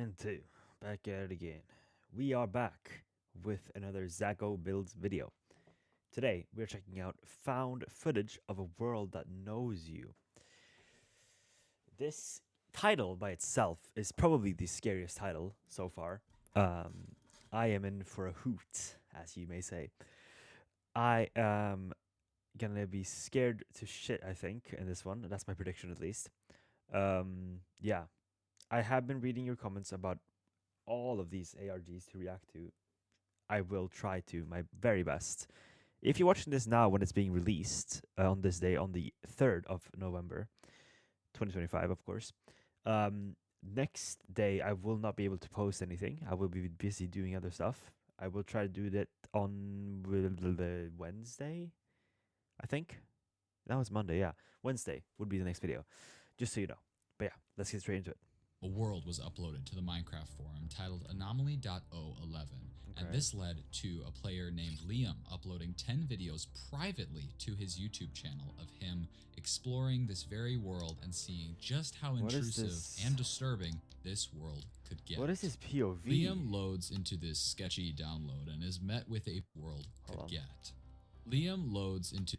And two, back at it again. We are back with another Zago Builds video. Today, we're checking out found footage of a world that knows you. This title by itself is probably the scariest title so far. I am in for a hoot, as you may say. I am gonna be scared to shit, I think, in this one. That's my prediction, at least. Yeah. I have been reading your comments about all of these ARGs to react to. I will try to my very best. If you're watching this now when it's being released on this day, on the 3rd of November, 2025, of course, next day I will not be able to post anything. I will be busy doing other stuff. I will try to do that on the Wednesday, I think. That was Monday, yeah. Wednesday would be the next video, just so you know. But yeah, let's get straight into it. A world was uploaded to the Minecraft forum titled Anomaly.011, and this led to a player named Liam uploading 10 videos privately to his YouTube channel of him exploring this very world and seeing just how intrusive and disturbing this world could get. What is this POV? Liam loads into this sketchy download and is met with a world could get. Liam loads into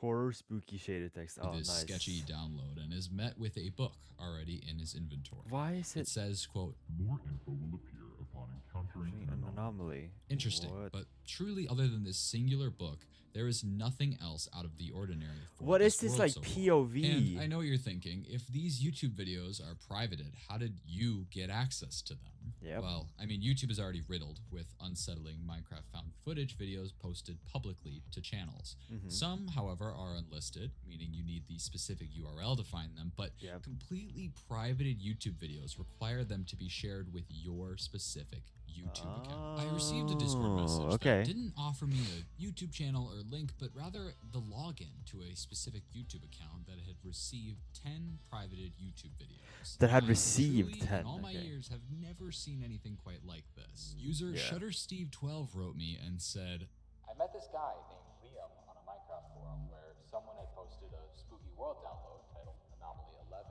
horror spooky shaded text. Oh, this nice. Sketchy download and is met with a book already in his inventory. Why is it? It says, quote, more info will appear upon encountering an anomaly. Interesting, but truly other than this singular book, there is nothing else out of the ordinary. What is this like POV? And I know what you're thinking, if these YouTube videos are privated, how did you get access to them? Yep. Well, I mean, YouTube is already riddled with unsettling Minecraft found footage videos posted publicly to channels. Some, however, are unlisted, meaning you need the specific URL to find them, but completely privated YouTube videos require them to be shared with your specific YouTube account. I received a Discord message that didn't offer me a YouTube channel or link, but rather the login to a specific YouTube account that had received 10 privated YouTube videos. That had received 10. In all my years, have never seen anything quite like this. User ShutterSteve12 wrote me and said, I met this guy named Liam on a Minecraft forum where someone had posted a spooky world download titled Anomaly 11,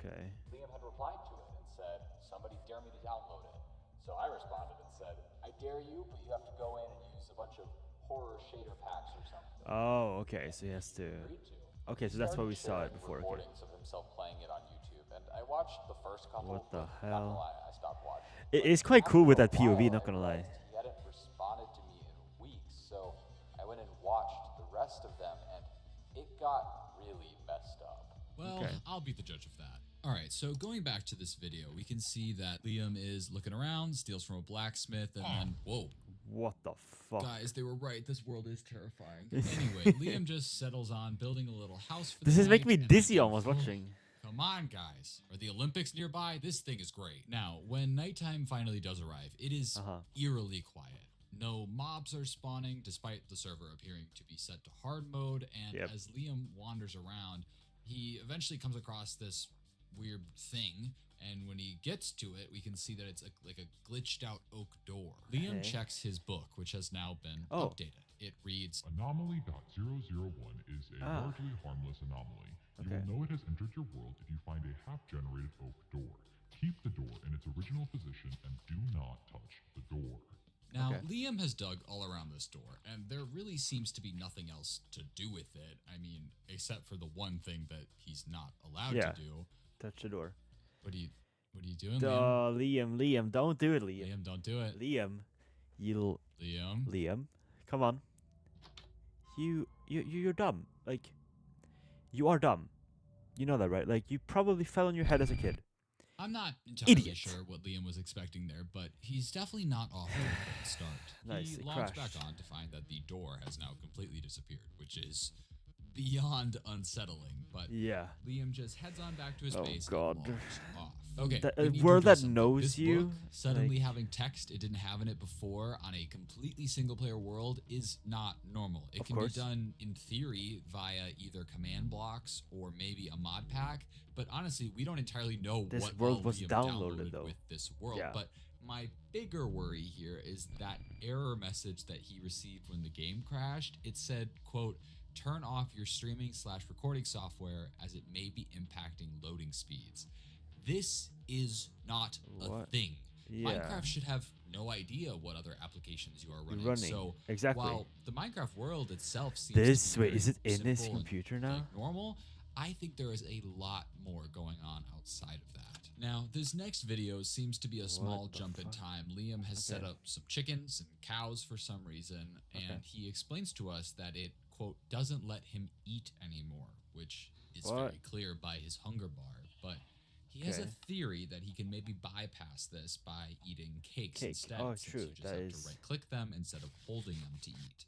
and Liam had replied to it and said, somebody dare me to download it. So I responded and said, I dare you, but you have to go in and use a bunch of horror shader packs or something. Oh, okay, so he has to. Okay, so that's why we saw it before. Recordings of himself playing it on YouTube, and I watched the first couple. What the hell? Not gonna lie, I stopped watching. It's quite cool with that POV, not gonna lie. He hadn't responded to me in weeks, so I went and watched the rest of them, and it got really messed up. Well, I'll be the judge of that. Alright, so going back to this video, we can see that Liam is looking around, steals from a blacksmith, and then, whoa. What the fuck? Guys, they were right, this world is terrifying. Anyway, Liam just settles on building a little house for the This is making me night, dizzy almost watching. Come on, guys. Are the Olympics nearby? This thing is great. Now, when nighttime finally does arrive, it is eerily quiet. No mobs are spawning, despite the server appearing to be set to hard mode, and as Liam wanders around, he eventually comes across this weird thing, and when he gets to it, we can see that it's like a glitched out oak door. Liam checks his book, which has now been updated. It reads, Anomaly.001 is a largely harmless anomaly. You will know it has entered your world if you find a half-generated oak door. Keep the door in its original position and do not touch the door. Now, Liam has dug all around this door, and there really seems to be nothing else to do with it. I mean, except for the one thing that he's not allowed to do. Touch the door. What are you doing, Liam? Liam, don't do it, Liam. Liam, don't do it. Liam, Liam, come on. You're dumb. Like, you are dumb. You know that, right? Like, you probably fell on your head as a kid. I'm not entirely sure what Liam was expecting there, but he's definitely not off to a great start. He logs back on to find that the door has now completely disappeared, which is beyond unsettling, but Liam just heads on back to his base and logs off. Okay, a world that knows you suddenly having text it didn't have in it before on a completely single-player world is not normal. It can be done in theory via either command blocks or maybe a mod pack, but honestly, we don't entirely know what world was Liam downloaded though with this world. But my bigger worry here is that error message that he received when the game crashed. It said, quote, turn off your streaming/recording software as it may be impacting loading speeds. This is not a thing. Yeah. Minecraft should have no idea what other applications you are running. So exactly. while the Minecraft world itself seems to be is it in this computer now? Like normal, I think there is a lot more going on outside of that. Now, this next video seems to be a small jump in time. Liam has set up some chickens and cows for some reason, and he explains to us that it, quote, doesn't let him eat anymore, which is very clear by his hunger bar, but he has a theory that he can maybe bypass this by eating cakes instead. Oh, since true. you just have to right-click them instead of holding them to eat.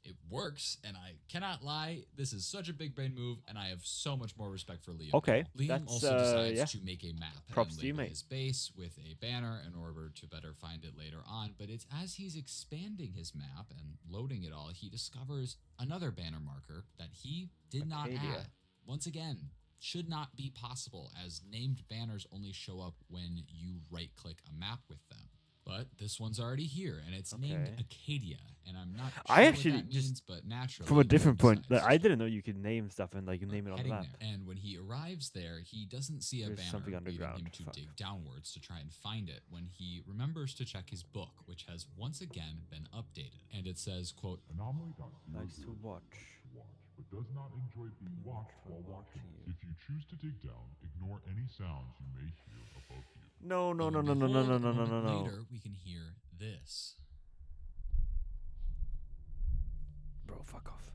It works, and I cannot lie, this is such a big brain move, and I have so much more respect for Liam. Okay, Liam also decides to make a map and label his base with a banner in order to better find it later on, but it's as he's expanding his map and loading it all, he discovers another banner marker that he did not add. Once again, should not be possible, as named banners only show up when you right-click a map with them. But this one's already here, and it's named Aadia, and I'm not sure what that means, but naturally, from a different point, I didn't know you could name stuff and like name it on the map. And when he arrives there, he doesn't see a banner leading him to dig downwards to try and find it when he remembers to check his book, which has once again been updated. And it says, quote, Anomaly likes to watch, but does not enjoy being watched while watching. If you choose to dig down, ignore any sounds you may hear above you. No. Later, we can hear this. Bro, fuck off.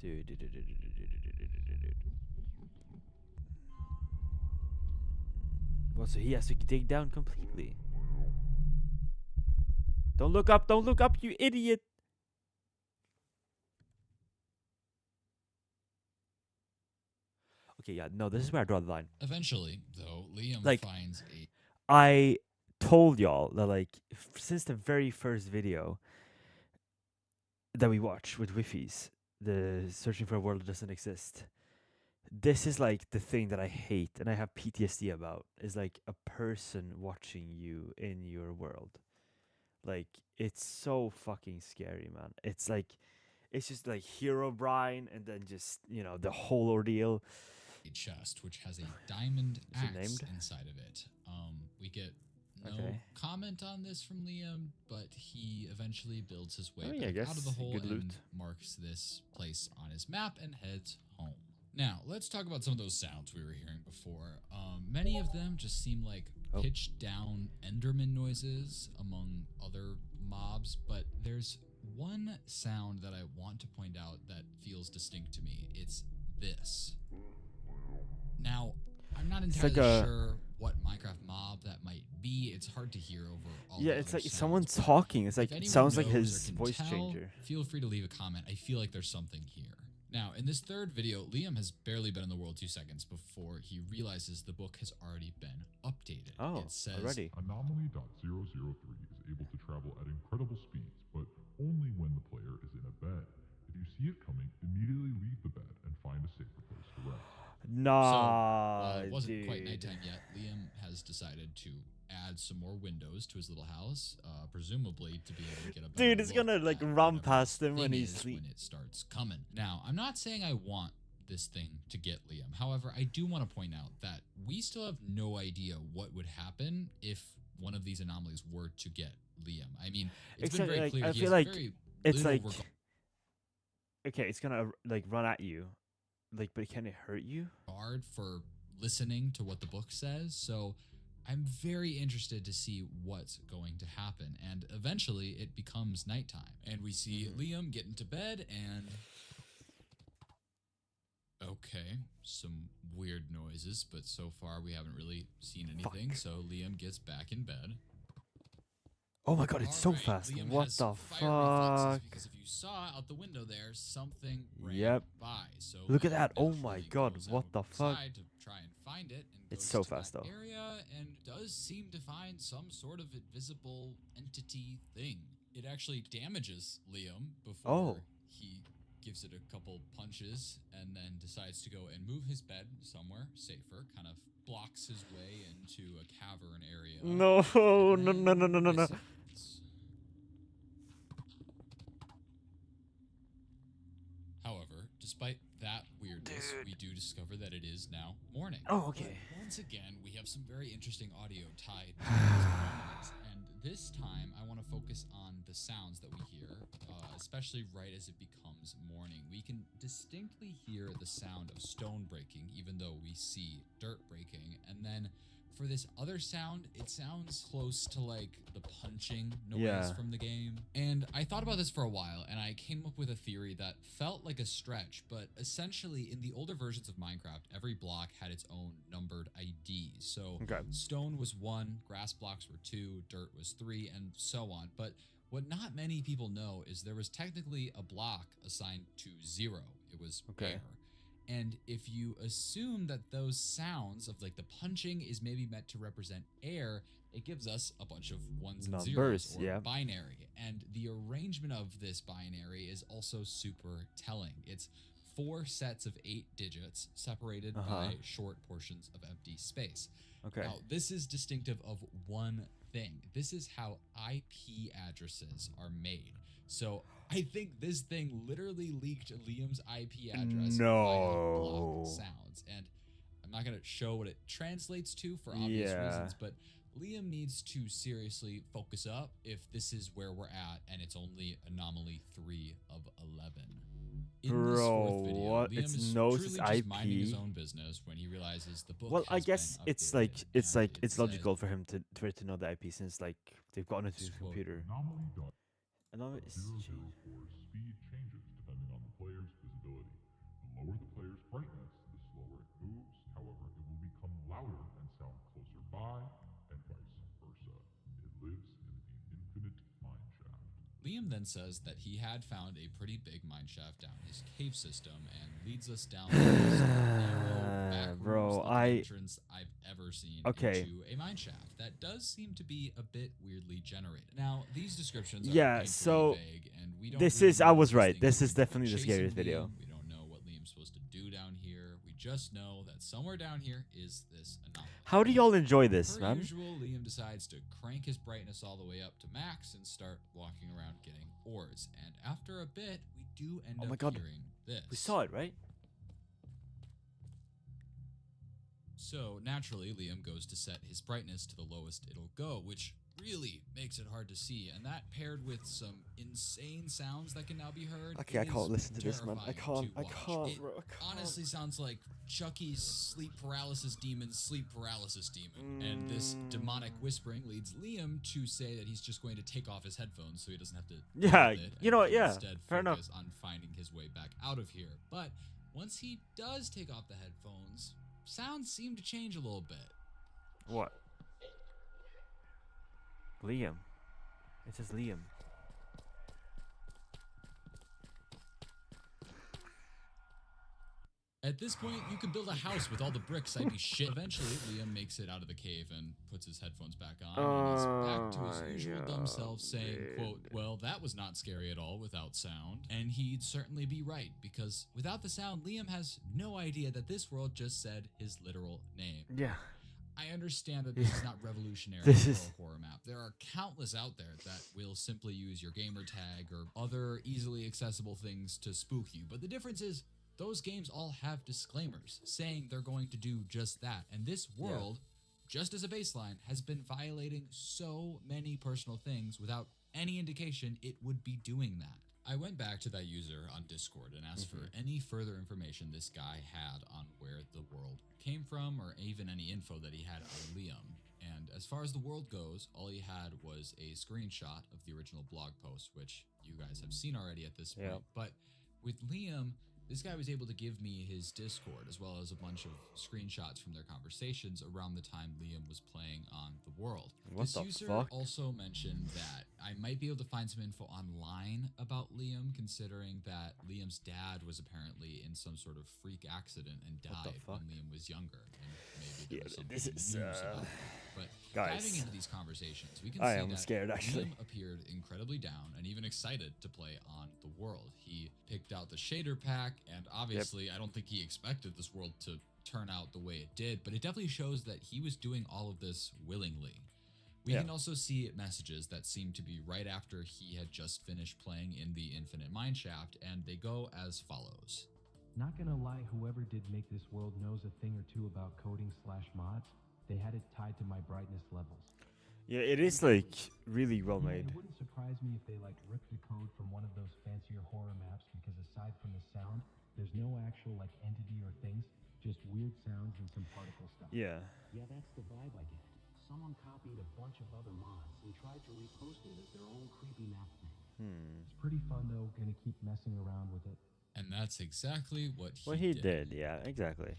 Dude. Well, so he has to dig down completely. Don't look up, you idiot. Okay, yeah, no, this is where I draw the line. Eventually, though, Liam finds a... I told y'all that, like, since the very first video that we watched with Wiffies, the searching for a world that doesn't exist, this is, like, the thing that I hate and I have PTSD about, is, like, a person watching you in your world. Like, it's so fucking scary, man. It's, like, it's just, like, Herobrine and then just, you know, the whole ordeal. Chest, which has a diamond axe inside of it. We get no comment on this from Liam, but he eventually builds his way back out of the hole and marks this place on his map and heads home. Now, let's talk about some of those sounds we were hearing before. Many of them just seem like pitched down Enderman noises among other mobs, but there's one sound that I want to point out that feels distinct to me. It's this. Now, I'm not entirely sure what Minecraft mob that might be. It's hard to hear over all the it's like sounds, someone's talking. It's like it sounds like his voice changer. Feel free to leave a comment. I feel like there's something here. Now, in this third video, Liam has barely been in the world 2 seconds before he realizes the book has already been updated. Oh, it says, already. Anomaly.003 is able to travel at incredible speeds, but only when the player is in a bed. If you see it coming, immediately leave the bed and find a safer place to rest. Nah, so, while it wasn't quite nighttime yet, Liam has decided to add some more windows to his little house, presumably to be able to get a better it's gonna like run past him when he's asleep. When it starts coming. Now, I'm not saying I want this thing to get Liam. However, I do want to point out that we still have no idea what would happen if one of these anomalies were to get Liam. I mean, it's been very clear. I feel like it's like okay, it's gonna like run at you. Like, but can it hurt you? Hard for listening to what the book says, so I'm very interested to see what's going to happen. And eventually, it becomes nighttime, and we see Liam get into bed, and okay, some weird noises, but so far we haven't really seen anything. So Liam gets back in bed. Oh my god, it's so fast. Liam what the fuck? Because if you saw out the window there, something ran by. So look at that. Oh my god, what the fuck? To try and find it, and it's so fast though. Area and does seem to find some sort of invisible entity thing. It actually damages Liam before he gives it a couple punches and then decides to go and move his bed somewhere safer, kind of blocks his way into a cavern area. No. However, despite that weirdness, we do discover that it is now morning. Oh, okay. Once once again, we have some very interesting audio tied to these anomalies, and this time I want to focus on the sounds that we hear, especially right as it becomes morning. We can distinctly hear the sound of stone breaking, even though we see dirt breaking, and then for this other sound, it sounds close to like the punching noise from the game. And I thought about this for a while, and I came up with a theory that felt like a stretch, but essentially in the older versions of Minecraft, every block had its own numbered ID. So stone was 1, grass blocks were 2, dirt was 3, and so on. But what not many people know is there was technically a block assigned to 0. It was air. And if you assume that those sounds of like the punching is maybe meant to represent air, it gives us a bunch of ones and zeros, or binary. And the arrangement of this binary is also super telling. It's 4 sets of 8 digits separated by short portions of empty space. Now, this is distinctive of one thing. This is how IP addresses are made. So I think this thing literally leaked Liam's IP address via block sounds. And I'm not going to show what it translates to for obvious reasons, but Liam needs to seriously focus up if this is where we're at and it's only anomaly 3 of 11. In this 4th video, Liam is truly just minding his own business when he realizes the book Well, I has guess been it's updated, like it's said, logical for him to know the IP since like they've gotten it to his computer. Anomaly 004 speed changes depending on the player's visibility. The lower the player's brightness, the slower it moves. However, it will become louder and sound closer by, and vice versa. It lives in the infinite mineshaft. Liam then says that he had found a pretty big mineshaft down his cave system and leads us down the most narrow, backwards entrance I've ever seen into a mineshaft. That does seem to be a bit weirdly generated. Now, these descriptions are so vague, and we don't this really is I know was if right. these This things is are definitely the chasing scariest video. Liam. We don't know what Liam's supposed to do down here. We just know that somewhere down here is this anomaly. How do y'all enjoy this, man? Per usual, Liam decides to crank his brightness all the way up to max and start walking around getting ores. And after a bit, we do end up hearing this. We saw it, right? So naturally, Liam goes to set his brightness to the lowest it'll go, which really makes it hard to see. And that paired with some insane sounds that can now be heard. Okay, I can't listen to this, man. I can't, bro. It honestly sounds like Chucky's sleep paralysis demon's sleep paralysis demon. And this demonic whispering leads Liam to say that he's just going to take off his headphones so he doesn't have to deal with it, you know what, instead fair enough. focus on finding his way back out of here. But once he does take off the headphones, sounds seem to change a little bit. What? Liam. It says Liam. At this point, you can build a house with all the bricks. I'd be shit. Eventually, Liam makes it out of the cave and puts his headphones back on. And he's back to his usual dumb self saying, quote, well, that was not scary at all without sound. And he'd certainly be right, because without the sound, Liam has no idea that this world just said his literal name. Yeah. I understand that this is not revolutionary for a horror map. There are countless out there that will simply use your gamer tag or other easily accessible things to spook you. But the difference is, those games all have disclaimers saying they're going to do just that. And this world, just as a baseline, has been violating so many personal things without any indication it would be doing that. I went back to that user on Discord and asked for any further information this guy had on where the world came from, or even any info that he had on Liam. And as far as the world goes, all he had was a screenshot of the original blog post, which you guys have seen already at this point. But with Liam, this guy was able to give me his Discord, as well as a bunch of screenshots from their conversations around the time Liam was playing on the world. This user also mentioned that I might be able to find some info online about Liam, considering that Liam's dad was apparently in some sort of freak accident and died when Liam was younger. And maybe there was something in the news about it. But diving into these conversations, we can see that scared, actually. Liam appeared incredibly down and even excited to play on the world. He picked out the shader pack, and obviously I don't think he expected this world to turn out the way it did, but it definitely shows that he was doing all of this willingly. We can also see messages that seem to be right after he had just finished playing in the Infinite Mineshaft, and they go as follows. Not gonna lie, whoever did make this world knows a thing or two about coding/mods. They had it tied to my brightness levels. Yeah, it is like really well made. It wouldn't surprise me if they like ripped the code from one of those fancier horror maps, because aside from the sound, there's no actual like entity or things, just weird sounds and some particle stuff. Yeah. Yeah, that's the vibe I get. Someone copied a bunch of other mods and tried to repost it as their own creepy map thing. It's pretty fun though, gonna keep messing around with it. And that's exactly what he did. Yeah, exactly.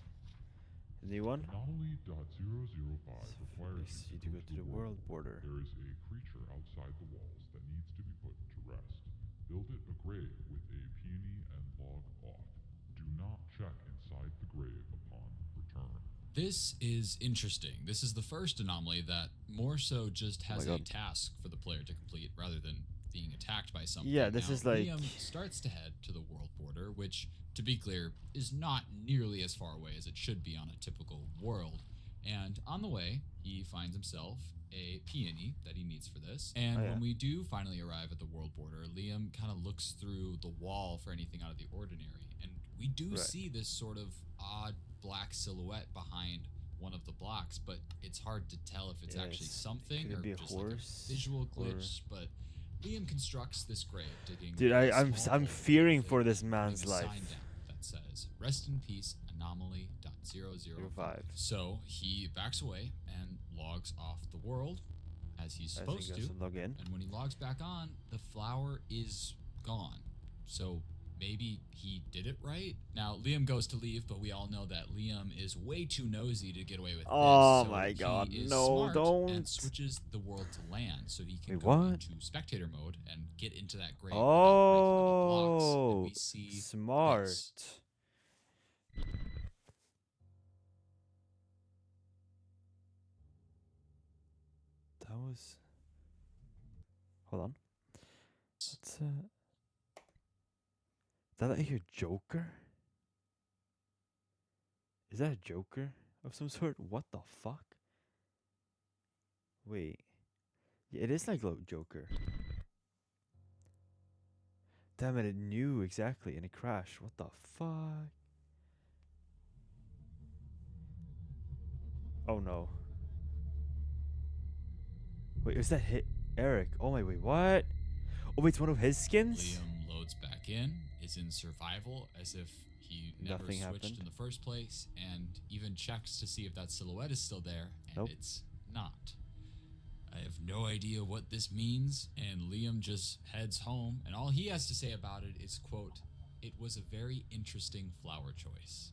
New one? Anomaly.005 requires you to go to the world border. There is a creature outside the walls that needs to be put to rest. Build it a grave with a peony and log off. Do not check inside the grave upon return. This is interesting. This is the first anomaly that more so just has a task for the player to complete rather than being attacked by something. Yeah, this is like... Liam starts to head to the world border, which, to be clear, is not nearly as far away as it should be on a typical world. And on the way, he finds himself a peony that he needs for this. And when we do finally arrive at the world border, Liam kind of looks through the wall for anything out of the ordinary. And we do see this sort of odd black silhouette behind one of the blocks, but it's hard to tell if it's actually something or just like a visual glitch. But Liam constructs this grave, digging. Dude, I'm fearing for this man's life. Sign down that says, "Rest in peace, Anomaly.005." So he backs away and logs off the world as he's supposed to. Log in. And when he logs back on, the flower is gone. So maybe he did it right. Now, Liam goes to leave, but we all know that Liam is way too nosy to get away with this. Oh so my god, he is no, smart don't. And switches the world to land so he can go what? into spectator mode and get into that grave. Oh, we see smart. This. That was... Hold on. Let's, is that like a Joker? Is that a Joker of some sort? What the fuck? Wait. Yeah, it is like a Joker. Damn it, it knew exactly and it crashed. What the fuck? Oh no. Wait, is that Eric? Oh my, wait, what? Oh wait, it's one of his skins? Liam loads back in, is in survival as if he never switched in the first place, and even checks to see if that silhouette is still there, and it's not. I have no idea what this means, and Liam just heads home, and all he has to say about it is, quote, "It was a very interesting flower choice."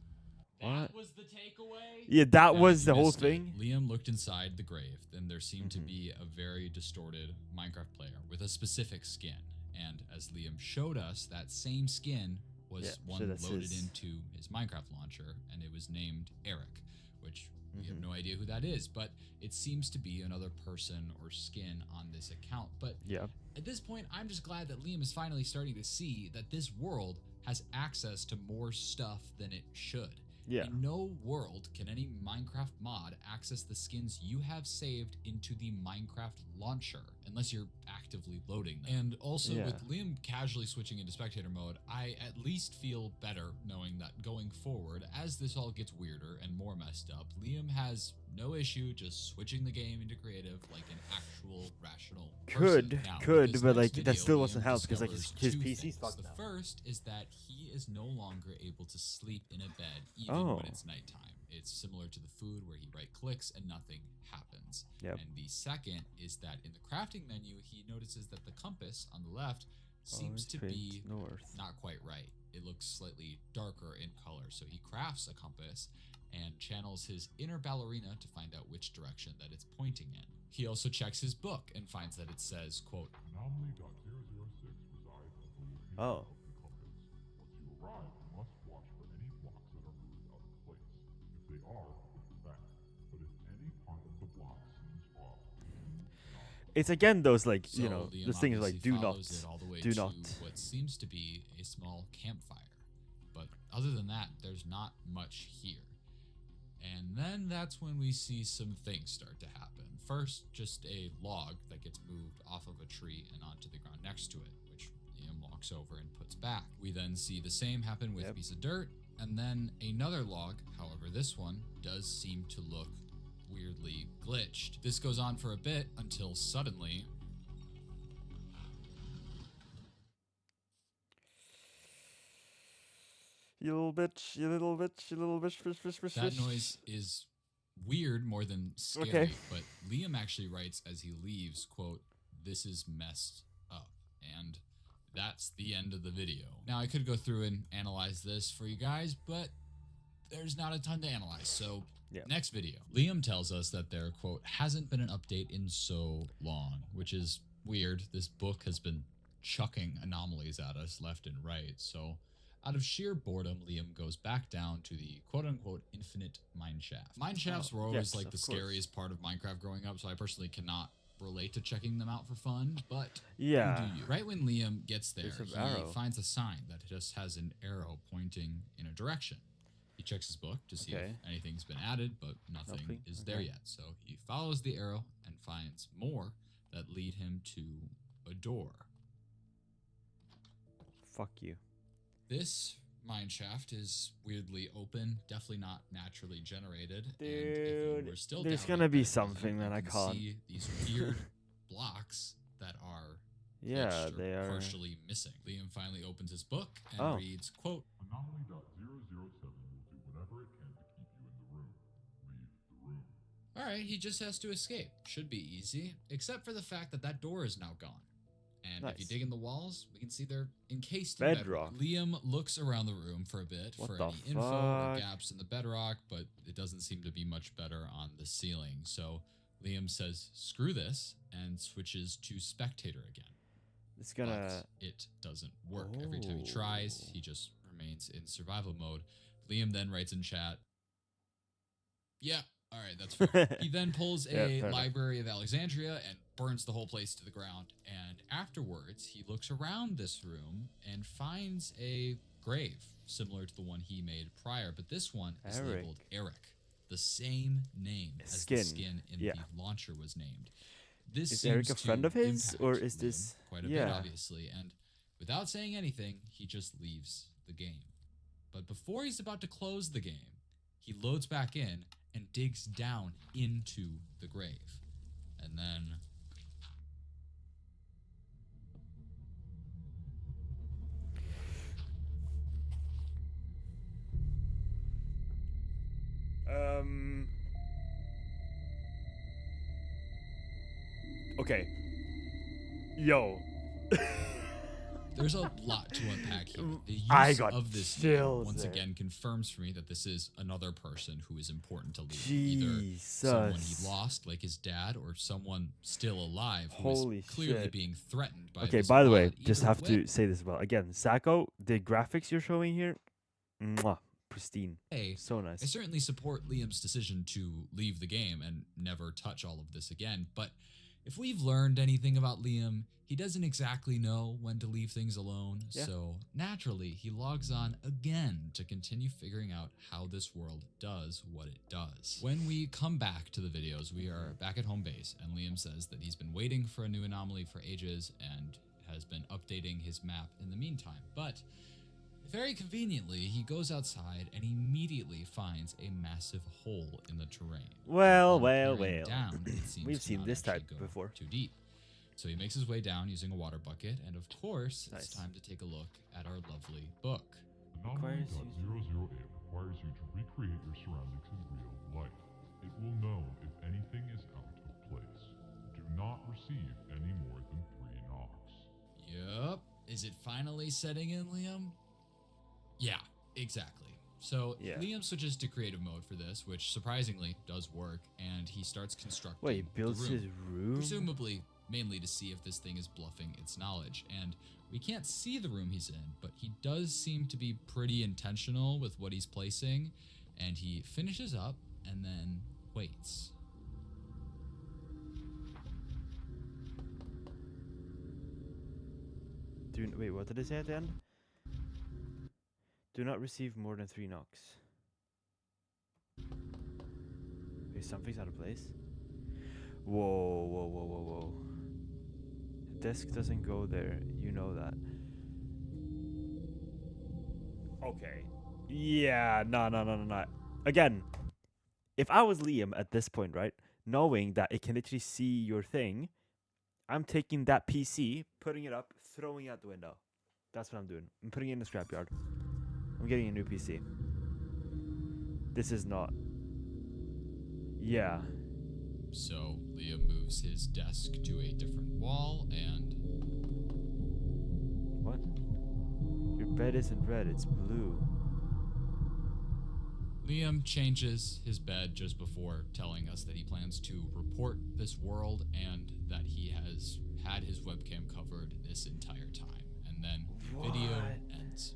That was the takeaway? Yeah, that was the whole thing. Liam looked inside the grave, and there seemed to be a very distorted Minecraft player with a specific skin. And as Liam showed us, that same skin was one loaded into his Minecraft launcher, and it was named Eric, which we have no idea who that is, but it seems to be another person or skin on this account. But at this point, I'm just glad that Liam is finally starting to see that this world has access to more stuff than it should. Yeah. In no world can any Minecraft mod access the skins you have saved into the Minecraft launcher, unless you're actively loading them. And also, with Liam casually switching into spectator mode, I at least feel better knowing that going forward, as this all gets weirder and more messed up, Liam has no issue just switching the game into creative like an actual rational person. Could, but like that still wasn't help because like his PC's fucked now. The first is that he is no longer able to sleep in a bed even when it's nighttime. It's similar to the food where he right clicks and nothing happens. And the second is that in the crafting menu, he notices that the compass on the left seems to be not quite right. It looks slightly darker in color. So he crafts a compass and channels his inner ballerina to find out which direction that it's pointing in. He also checks his book and finds that it says, quote, Anomaly.006 resides at the location of the compass. Once you arrive, you must watch for any blocks that are moved out of place. If they are, it's bad. But if any part of the block seems off, it's again those like so you know this thing is like do not what seems to be a small campfire. But other than that, there's not much here. And then that's when we see some things start to happen. First, just a log that gets moved off of a tree and onto the ground next to it, which Liam walks over and puts back. We then see the same happen with a piece of dirt and then another log. However, this one does seem to look weirdly glitched. This goes on for a bit until suddenly You little bitch, you little bitch, you little bitch, bitch. That noise is weird more than scary, okay. But Liam actually writes as he leaves, quote, "This is messed up." And that's the end of the video. Now, I could go through and analyze this for you guys, but there's not a ton to analyze, so next video. Liam tells us that there, quote, "hasn't been an update in so long," which is weird. This book has been chucking anomalies at us left and right, so out of sheer boredom, Liam goes back down to the quote-unquote infinite mineshaft. Mineshafts were always like the scariest part of Minecraft growing up, so I personally cannot relate to checking them out for fun, but you do you. Right when Liam gets there, he finds a sign that just has an arrow pointing in a direction. He checks his book to see if anything's been added, but nothing is there yet. So he follows the arrow and finds more that lead him to a door. Fuck you. This mineshaft is weirdly open, definitely not naturally generated. Dude, and if we're still there's gonna be something that I can't see these weird blocks that are they are partially missing. Liam finally opens his book and reads, quote, "Anomaly.007 will do whatever it can to keep you in the room. Leave the room." Alright, he just has to escape. Should be easy, except for the fact that that door is now gone. And if you dig in the walls, we can see they're encased in bedrock. Liam looks around the room for a bit for any info or gaps in the bedrock, but it doesn't seem to be much better on the ceiling. So Liam says, "Screw this," and switches to spectator again. It's gonna... But it doesn't work. Every time he tries, he just remains in survival mode. Liam then writes in chat, "Yeah, all right, that's fair." He then pulls a Library of Alexandria and burns the whole place to the ground. And afterwards, he looks around this room and finds a grave similar to the one he made prior. But this one is labeled Eric, the same name as the skin in the launcher was named. This is Eric a friend of his, or is this quite a bit, obviously? And without saying anything, he just leaves the game. But before he's about to close the game, he loads back in and digs down into the grave. And then... Okay. Yo. There's a lot to unpack here. The use of this name once again confirms for me that this is another person who is important to Liam. Either someone he lost, like his dad, or someone still alive who is clearly being threatened by this by the way, just have to say this about again, Sacco, the graphics you're showing here, mwah, pristine. Hey, so nice. I certainly support Liam's decision to leave the game and never touch all of this again, but if we've learned anything about Liam, he doesn't exactly know when to leave things alone, so naturally he logs on again to continue figuring out how this world does what it does. When we come back to the videos, we are back at home base, and Liam says that he's been waiting for a new anomaly for ages and has been updating his map in the meantime, but very conveniently, he goes outside and immediately finds a massive hole in the terrain. Well. Down, it seems we've seen this type before. Too deep. So he makes his way down using a water bucket, and of course, it's time to take a look at our lovely book. Anomaly.008 requires you to recreate your surroundings in real life. It will know if anything is out of place. Do not receive any more than 3 knocks. Yup. Is it finally setting in, Liam? Yeah, exactly. So Liam switches to creative mode for this, which surprisingly does work, and he starts constructing. Wait, he builds his room? Presumably, mainly to see if this thing is bluffing its knowledge. And we can't see the room he's in, but he does seem to be pretty intentional with what he's placing, and he finishes up and then waits. Wait, what did it say at the end? Do not receive more than 3 knocks. Wait, something's out of place? Whoa. The desk doesn't go there. You know that. Okay. Yeah, no. Again, if I was Liam at this point, right, knowing that it can literally see your thing, I'm taking that PC, putting it up, throwing it out the window. That's what I'm doing. I'm putting it in the scrapyard. I'm getting a new PC. This is not. Yeah. So Liam moves his desk to a different wall and... What? Your bed isn't red, it's blue. Liam changes his bed just before telling us that he plans to report this world and that he has had his webcam covered this entire time. And then video ends.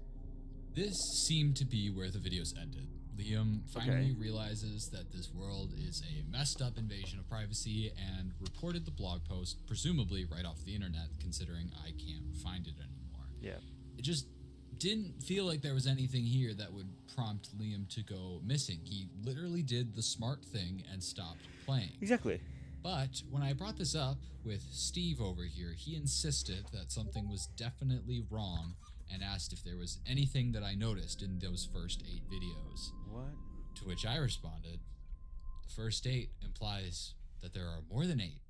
This seemed to be where the videos ended. Liam finally realizes that this world is a messed up invasion of privacy and reported the blog post, presumably right off the internet, considering I can't find it anymore. Yeah. It just didn't feel like there was anything here that would prompt Liam to go missing. He literally did the smart thing and stopped playing. Exactly. But when I brought this up with Steve over here, he insisted that something was definitely wrong and asked if there was anything that I noticed in those first 8 videos. What? To which I responded, the first 8 implies that there are more than 8.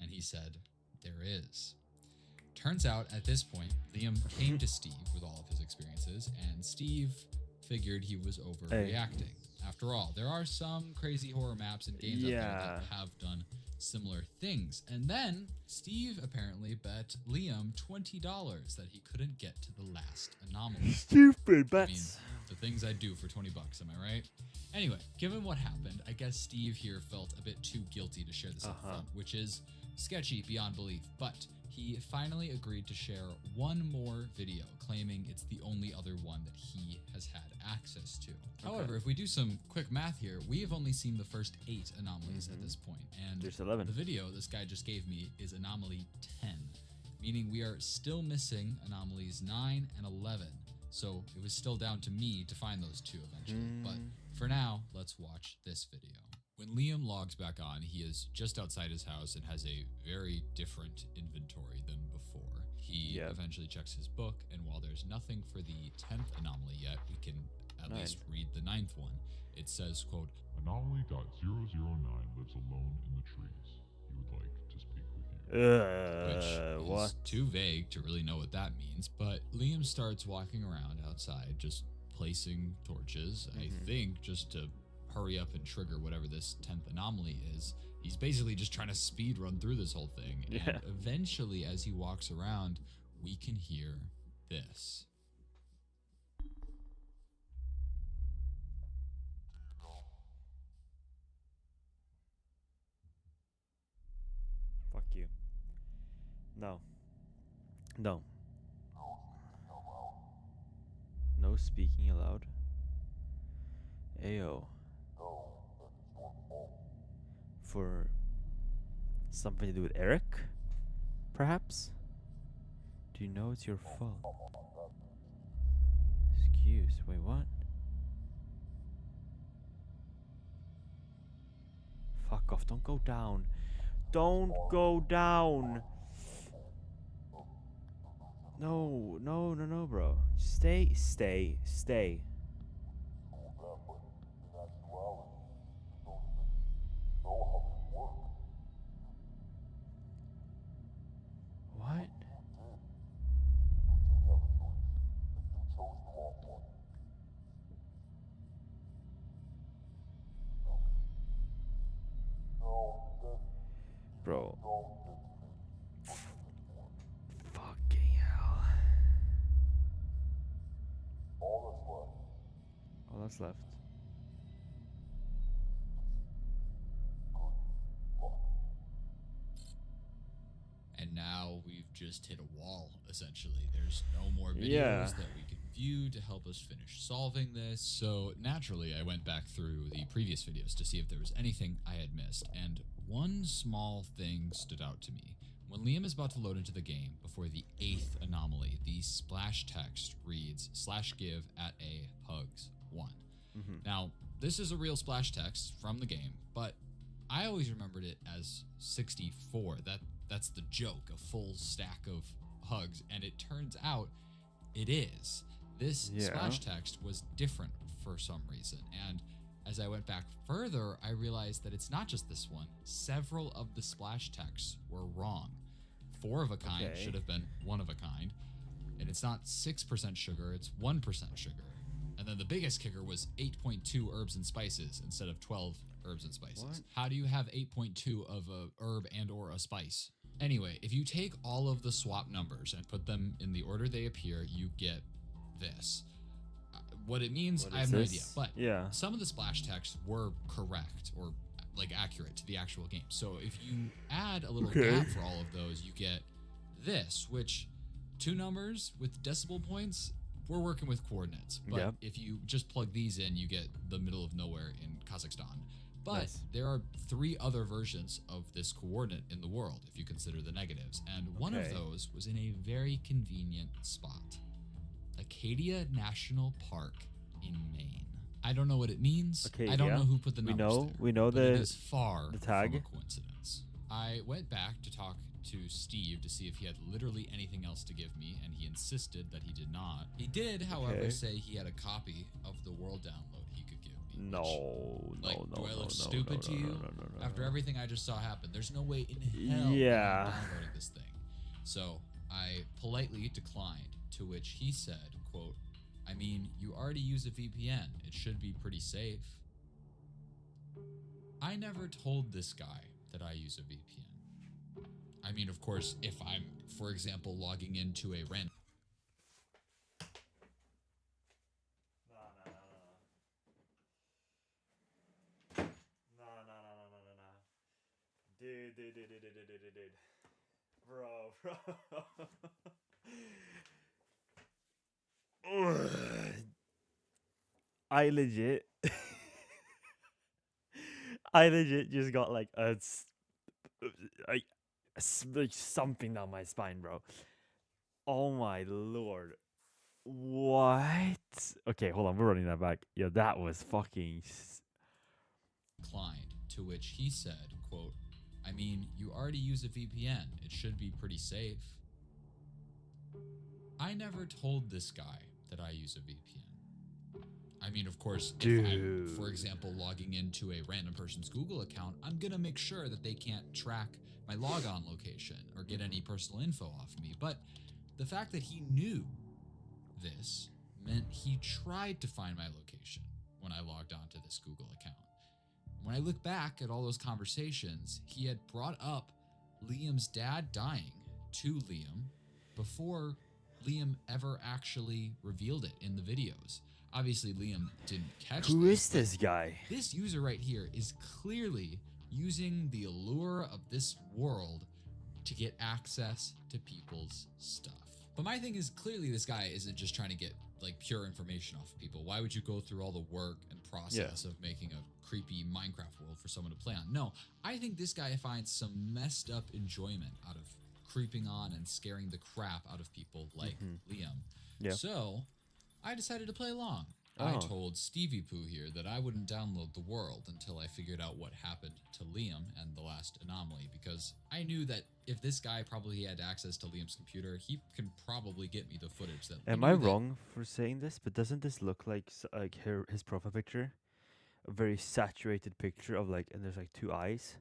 And he said, there is. Turns out, at this point, Liam came to Steve with all of his experiences, and Steve figured he was overreacting. After all, there are some crazy horror maps and games out there that have done similar things. And then Steve apparently bet Liam $20 that he couldn't get to the last anomaly. Stupid bets. I mean, the things I do for $20, am I right? Anyway, given what happened, I guess Steve here felt a bit too guilty to share this up front, which is sketchy beyond belief, but he finally agreed to share one more video, claiming it's the only other one that he has had access to. However, if we do some quick math here, we have only seen the first 8 anomalies at this point, and there's 11. The video this guy just gave me is anomaly 10, meaning we are still missing anomalies 9 and 11. So it was still down to me to find those 2 eventually. But for now, let's watch this video. When Liam logs back on, he is just outside his house and has a very different inventory than before. He eventually checks his book, and while there's nothing for the 10th anomaly yet, we can at least read the 9th one. It says, quote, Anomaly.009 lives alone in the trees. He would like to speak with you. Which is too vague to really know what that means, but Liam starts walking around outside, just placing torches, I think just to hurry up and trigger whatever this 10th anomaly is. He's basically just trying to speed run through this whole thing. And eventually, as he walks around, we can hear this. Fuck you. No. No. No speaking aloud. Ayo. For something to do with Eric? Perhaps? Do you know it's your fault? Excuse, wait, what? Fuck off, don't go down. Don't go down! No, bro. Stay. What? Bro. Fucking hell. All that's left. And now we've just hit a wall, essentially. There's no more videos that we can view to help us finish solving this. So naturally, I went back through the previous videos to see if there was anything I had missed. And one small thing stood out to me. When Liam is about to load into the game, before the 8th anomaly, the splash text reads /give at a hugs 1. Now, this is a real splash text from the game, but I always remembered it as 64. That's the joke, a full stack of hugs, and it turns out it is. This splash text was different for some reason, and as I went back further, I realized that it's not just this one. Several of the splash texts were wrong. 4 of a kind should have been 1 of a kind, and it's not 6% sugar, it's 1% sugar. And then the biggest kicker was 8.2 herbs and spices instead of 12 herbs and spices. What? How do you have 8.2 of a herb and or a spice? Anyway, if you take all of the swap numbers and put them in the order they appear, you get this. What it means, I have no idea, but some of the splash texts were correct or like accurate to the actual game. So if you add a little gap for all of those, you get this, which 2 numbers with decimal points, we're working with coordinates. But if you just plug these in, you get the middle of nowhere in Kazakhstan. But there are 3 other versions of this coordinate in the world, if you consider the negatives. And one of those was in a very convenient spot. Acadia National Park in Maine. I don't know what it means. I don't know who put the numbers there. We know but it is far the tag. from a coincidence. I went back to talk to Steve to see if he had literally anything else to give me, and he insisted that he did not. He did, however, say he had a copy of the world download he could give me. Do I look stupid to you? After everything I just saw happen, there's no way in hell that I'm downloading this thing. So I politely declined, to which he said, quote, I mean, you already use a VPN. It should be pretty safe. I never told this guy that I use a VPN. I mean, of course, if I'm, for example, logging into a random... No. Dude. Bro. I legit just got like something down my spine, bro. Oh my lord. What? Okay, hold on, we're running that back. Yeah, that was fucking... Declined, to which he said, quote, I mean, you already use a VPN. It should be pretty safe. I never told this guy that I use a VPN. I mean, of course, if I'm, for example, logging into a random person's Google account, I'm gonna make sure that they can't track my logon location or get any personal info off me. But the fact that he knew this meant he tried to find my location when I logged onto this Google account. When I look back at all those conversations, he had brought up Liam's dad dying to Liam before Liam ever actually revealed it in the videos. Obviously, Liam didn't catch Who is this guy? This user right here is clearly using the allure of this world to get access to people's stuff. But my thing is, clearly this guy isn't just trying to get like pure information off of people. Why would you go through all the work and process of making a creepy Minecraft world for someone to play on? No, I think this guy finds some messed up enjoyment out of creeping on and scaring the crap out of people like Liam. Yeah. So I decided to play along. I told Stevie Poo here that I wouldn't download the world until I figured out what happened to Liam and the last anomaly, because I knew that if this guy probably had access to Liam's computer, he can probably get me the footage that... Am I wrong for saying this? But doesn't this look like his profile picture? A very saturated picture of like, and there's like 2 eyes.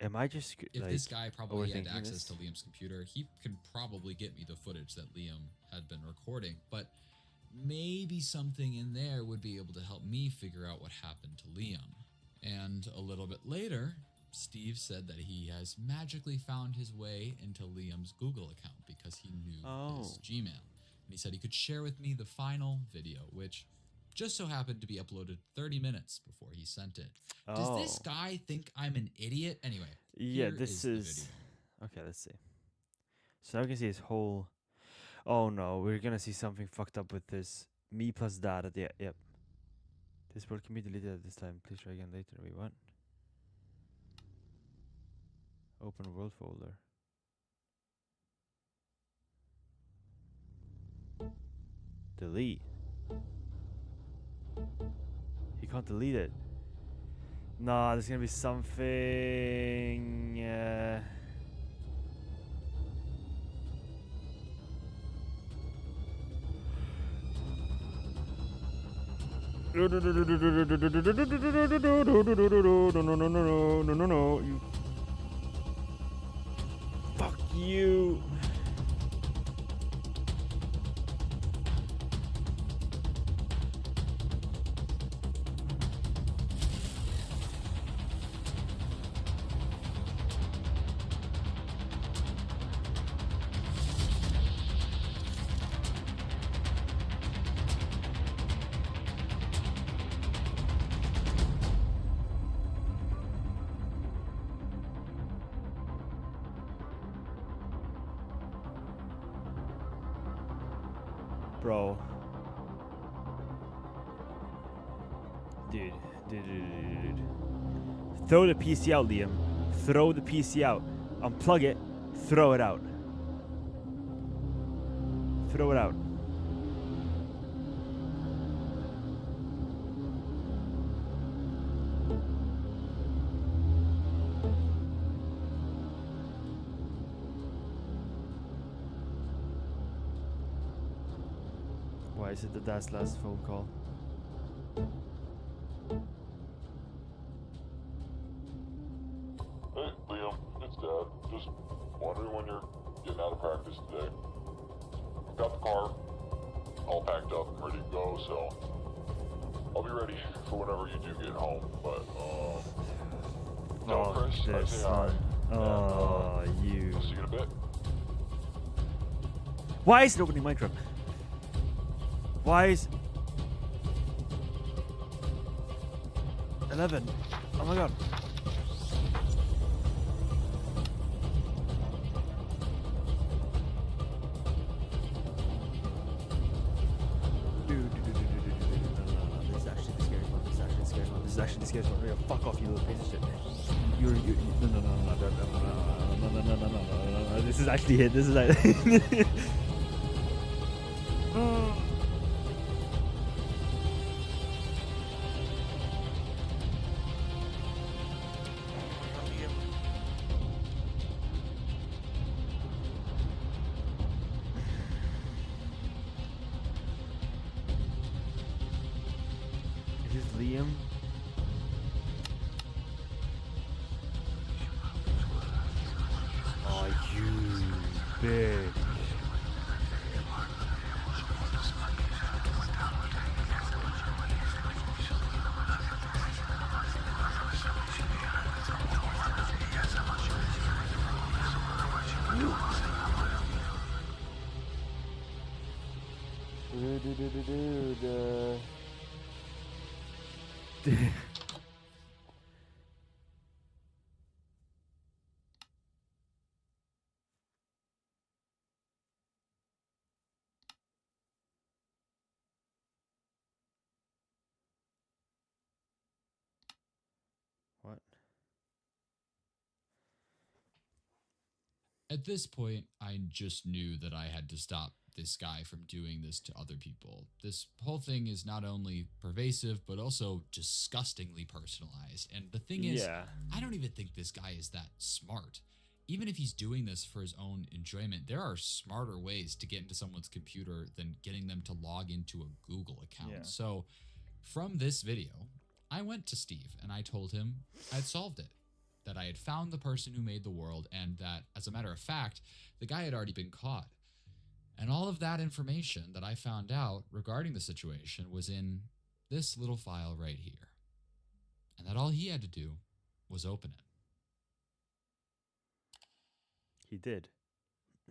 Am I just if like, this guy probably had access to Liam's computer, he can probably get me the footage that Liam had been recording, but maybe something in there would be able to help me figure out what happened to Liam. And a little bit later, Steve said that he has magically found his way into Liam's Google account because he knew his Gmail. And he said he could share with me the final video, which just so happened to be uploaded 30 minutes before he sent it. Does this guy think I'm an idiot? Anyway, yeah, this is... Okay, let's see. So now we can see his whole... Oh no, we're gonna see something fucked up with this. Me plus dad at the... Yep. This world can be deleted at this time. Please try again later. Wait, what? Open world folder. Delete. He can't delete it. Nah, there's gonna be something... No. You. Fuck you. Bro. Dude. Throw the PC out, Liam. Throw the PC out. Unplug it. Throw it out. Throw it out. Why is it the Dad's last phone call? Hey, Liam, it's Dad. Just wondering when you're getting out of practice today. I've got the car all packed up and ready to go, so I'll be ready for whenever you do get home. But, tell Chris I say hi. Oh, you. I'll see you in a bit. Why is it opening Minecraft? Why is 11? Oh my god. Dude. No. This is actually the scariest one. This is actually the scariest one. This is actually the scariest one. Fuck off, you little piece of shit. You're no. This is actually it. This is like. Is this Liam? Oh, you bitch. What? At this point, I just knew that I had to stop this guy from doing this to other people. This whole thing is not only pervasive, but also disgustingly personalized. And the thing is, I don't even think this guy is that smart. Even if he's doing this for his own enjoyment, there are smarter ways to get into someone's computer than getting them to log into a Google account. Yeah. So from this video, I went to Steve and I told him I'd solved it, that I had found the person who made the world, and that, as a matter of fact, the guy had already been caught. And all of that information that I found out regarding the situation was in this little file right here. And that all he had to do was open it. He did.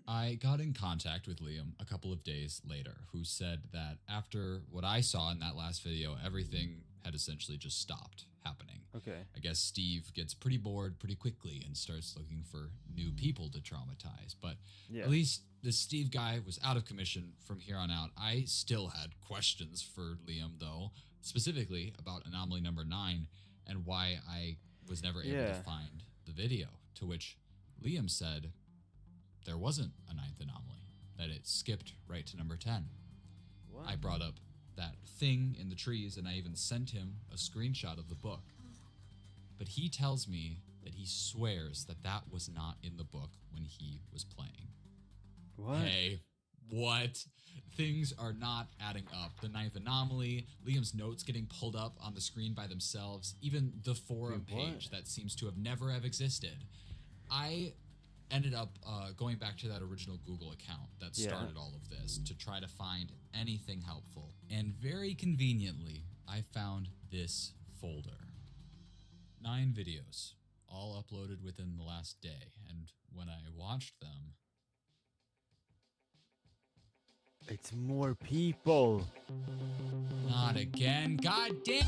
I got in contact with Liam a couple of days later, who said that after what I saw in that last video, everything had essentially just stopped happening. Okay. I guess Steve gets pretty bored pretty quickly and starts looking for new people to traumatize. But at least this Steve guy was out of commission from here on out. I still had questions for Liam, though, specifically about anomaly number 9 and why I was never able to find the video, to which Liam said there wasn't a 9th anomaly, that it skipped right to number 10. What? I brought up that thing in the trees, and I even sent him a screenshot of the book. But he tells me that he swears that that was not in the book when he was playing. What? Hey, What? Things are not adding up. The 9th anomaly, Liam's notes getting pulled up on the screen by themselves, even the forum page that seems to have never have existed. I ended up going back to that original Google account that started all of this to try to find anything helpful. And very conveniently, I found this folder. 9 videos, all uploaded within the last day. And when I watched them, it's more people. Not again. God damn.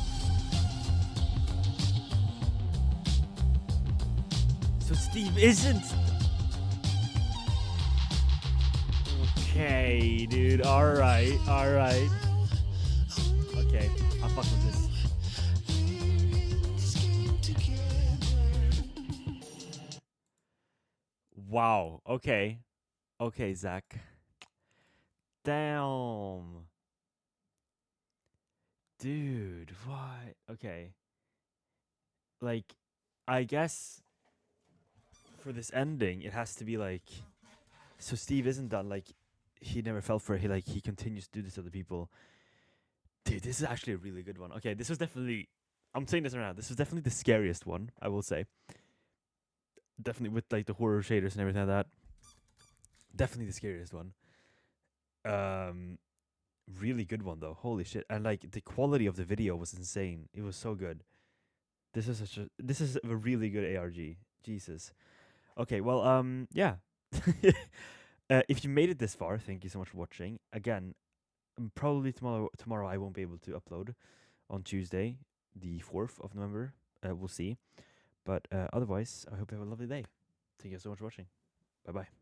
So Steve isn't. Okay, dude. All right. Okay, I'm fucking with this. Wow. Okay, Zach. Damn. Dude, what? Okay. Like, I guess for this ending, it has to be like, so Steve isn't done. Like, he never fell for it. He continues to do this to other people. Dude, this is actually a really good one. Okay, this was definitely, I'm saying this right now, this was definitely the scariest one, I will say. Definitely with like the horror shaders and everything like that. Definitely the scariest one. Really good one though. Holy shit. And like the quality of the video was insane. It was so good. This is a really good ARG. Jesus. Okay, well, yeah. If you made it this far, thank you so much for watching. Again, probably tomorrow I won't be able to upload on Tuesday, the 4th of November. We'll see. But otherwise, I hope you have a lovely day. Thank you so much for watching. Bye-bye.